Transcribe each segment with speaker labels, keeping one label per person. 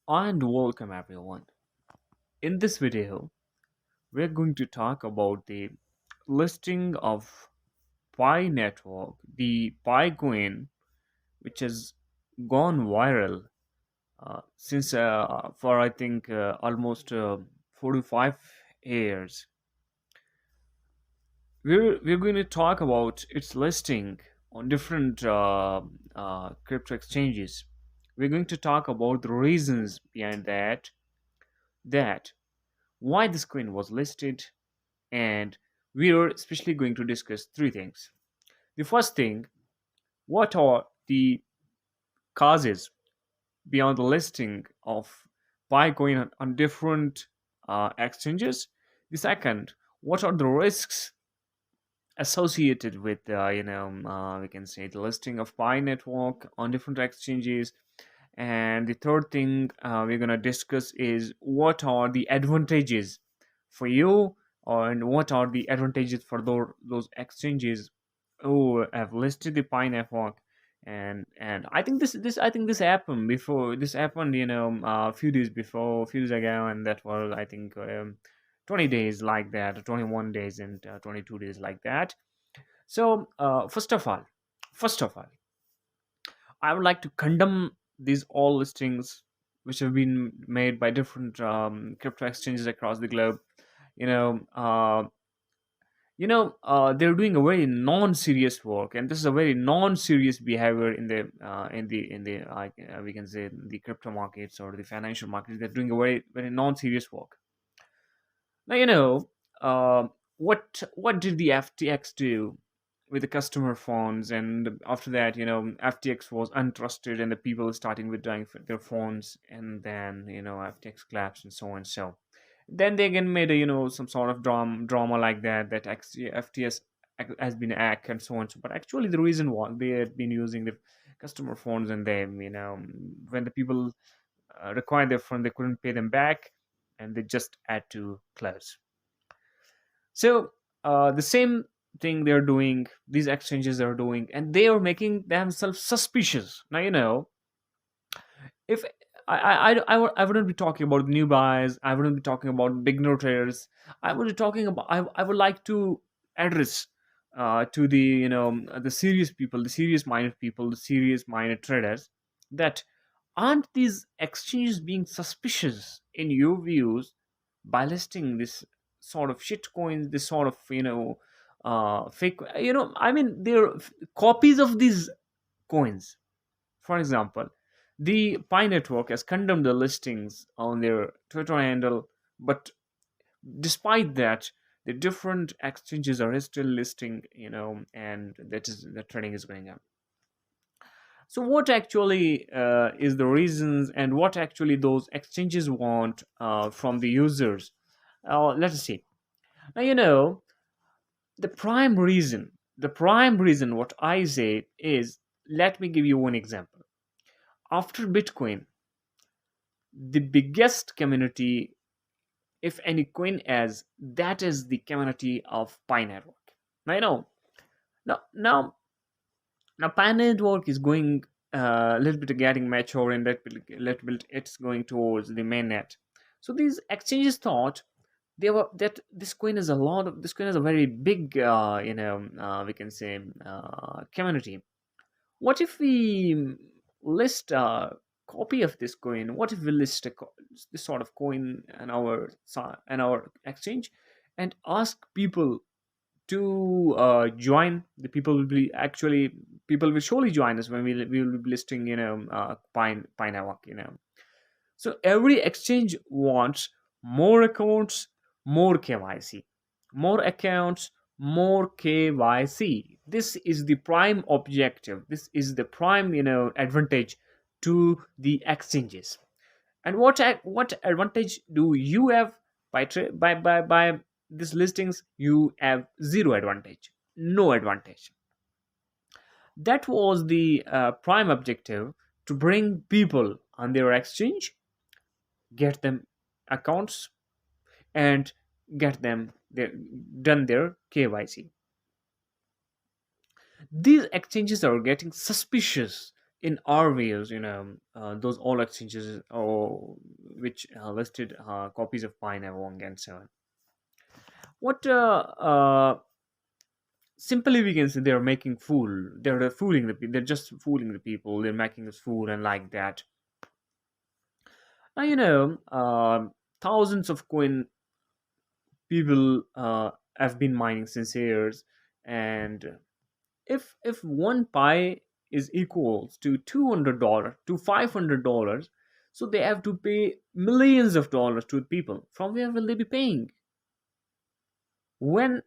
Speaker 1: And welcome everyone. In this video, we're going to talk about the listing of Pi network, the Pi coin, which has gone viral since for I think almost 45 years. We're going to talk about its listing on different crypto exchanges. We're going to talk about the reasons behind that why this coin was listed, and we are especially going to discuss three things. The first thing, what are the causes beyond the listing of Bitcoin on different exchanges? The second, what are the risks associated with we can say the listing of Pi network on different exchanges? And the third thing we're going to discuss is what are the advantages for you, and what are the advantages for those exchanges who have listed the Pi network. And I think this happened before. This happened, a few days before, a few days ago, and that was I think 20 days like that, 21 days, and 22 days like that. So first of all, I would like to condemn these all listings which have been made by different crypto exchanges across the globe. You know, uh, they're doing a very non-serious work, and this is a very non-serious behavior in the we can say the crypto markets or the financial markets. They're doing a very very non-serious work. Now uh, what did the FTX do with the customer phones? And after that, FTX was untrusted, and the people starting withdrawing their phones, and then FTX collapsed and so on. So then they again made a some sort of drama like that FTS has been hacked and so on. So, but actually the reason was they had been using the customer phones, and then when the people required their phone, they couldn't pay them back, and they just had to close. So the same thing they're doing, these exchanges are doing, and they are making themselves suspicious. Now if I wouldn't be talking about new buys, I wouldn't be talking about beginner traders. I would be talking about, I would like to address to the the serious people, the serious minded people, the serious minded traders, that aren't these exchanges being suspicious in your views by listing this sort of shit coins, this sort of fake, I mean they're copies of these coins. For example, the Pi Network has condemned the listings on their Twitter handle, but despite that, the different exchanges are still listing, and that is the trading is going on. So, what actually is the reasons, and what actually those exchanges want from the users? Let us see. Now, the prime reason, what I say is, let me give you one example. After Bitcoin, the biggest community, if any coin has, that is the community of Pi Network. Now now Pi Network is going a little bit getting mature, and that little bit it's going towards the mainnet. So these exchanges thought they were that this coin is a very big we can say community. What if we list a copy of this coin? What if we list this sort of coin in our exchange, and ask people to join? The people will be actually people will surely join us when we will be listing Pine Network. So every exchange wants more accounts, more KYC, more accounts, more KYC. This is the prime objective. This is the prime advantage to the exchanges. And what advantage do you have by these listings? You have zero advantage, no advantage. That was the prime objective, to bring people on their exchange, get them accounts, and get them done their KYC. These exchanges are getting suspicious in our views, those all exchanges or which listed copies of Pi Network and so on. What simply we can say they're making fool. They're fooling the people. They're just fooling the people. They're making us fool and like that. Now thousands of coin people have been mining since years, and if one pi is equals to $200 to $500, so they have to pay millions of dollars to people. From where will they be paying? When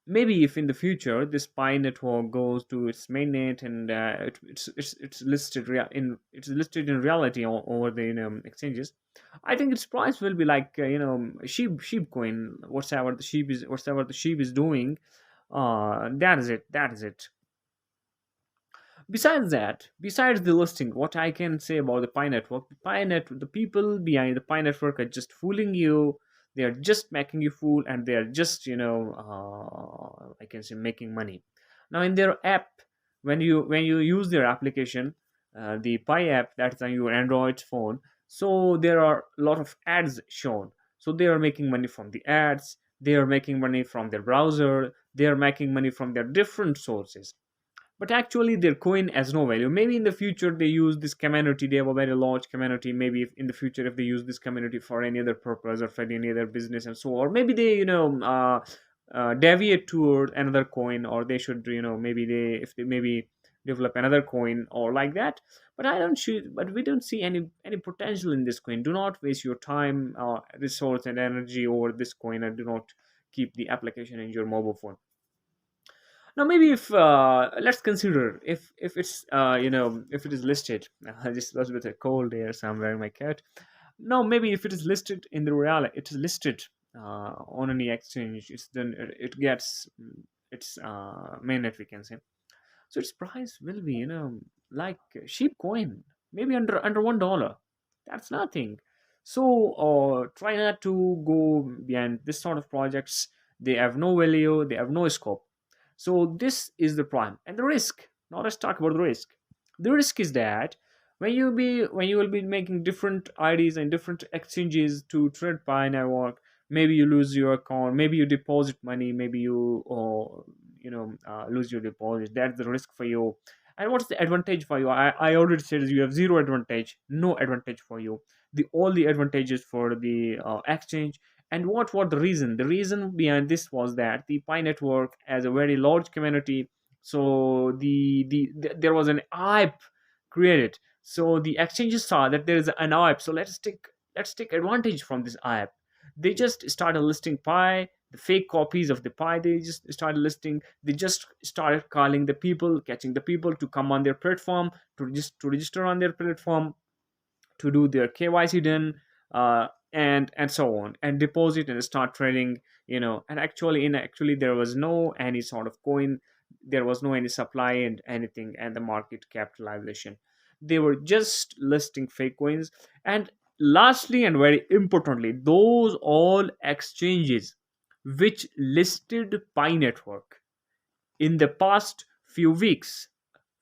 Speaker 1: maybe if in the future this pi network goes to its mainnet and it's listed it's listed in reality over the exchanges, I think its price will be like sheep coin, whatever the sheep is doing. That is it. Besides that, besides the listing, what I can say about the Pi network, the people behind the Pi network are just fooling you. They are just making you fool, and they are just I can say making money. Now in their app, when you use their application, the Pi app that's on your Android phone, so there are a lot of ads shown. So they are making money from the ads. They are making money from their browser. They are making money from their different sources, but actually their coin has no value. Maybe in the future they use this community, they have a very large community. Maybe if in the future if they use this community for any other purpose or for any other business and so, or maybe they deviate toward another coin, or they should maybe they if they maybe develop another coin or like that. But we don't see any potential in this coin. Do not waste your time, resource and energy over this coin, and do not keep the application in your mobile phone. Now, maybe if let's consider if it's if it is listed. Just a little bit of cold here, so I'm wearing my coat. Now, maybe if it is listed in the reality, it is listed on any exchange. It's then it gets its mainnet, we can say. So its price will be like sheep coin, maybe under $1. That's nothing. So try not to go behind this sort of projects. They have no value. They have no scope. So this is the prime and the risk. Now let's talk about the risk. The risk is that when you will be making different IDs and different exchanges to trade Pi network, maybe you lose your account, maybe you deposit money, maybe you lose your deposit. That's the risk for you. And what's the advantage for you? I already said you have zero advantage, no advantage for you. The all the advantages for the exchange. And what the reason? The reason behind this was that the Pi network has a very large community. So there was an hype created. So the exchanges saw that there is an hype. So let's take advantage from this hype. They just started listing Pi, the fake copies of the Pi. They just started listing. They just started calling the people, catching the people to come on their platform, to register on their platform, to do their KYC done, and so on, and deposit and start trading. And actually there was no any sort of coin. There was no any supply and anything, and the market capitalization. They were just listing fake coins. And lastly and very importantly, those all exchanges which listed Pi network in the past few weeks,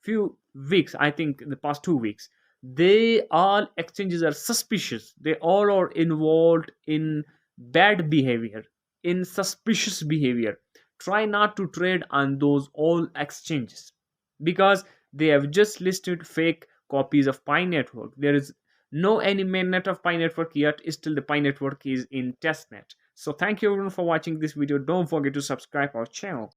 Speaker 1: I think in the past 2 weeks, they all exchanges are suspicious. They all are involved in bad behavior, in suspicious behavior. Try not to trade on those all exchanges, because they have just listed fake copies of Pi network. There is no any mainnet of Pi network yet. Still the Pi network is in testnet. So thank you everyone for watching this video. Don't forget to subscribe our channel.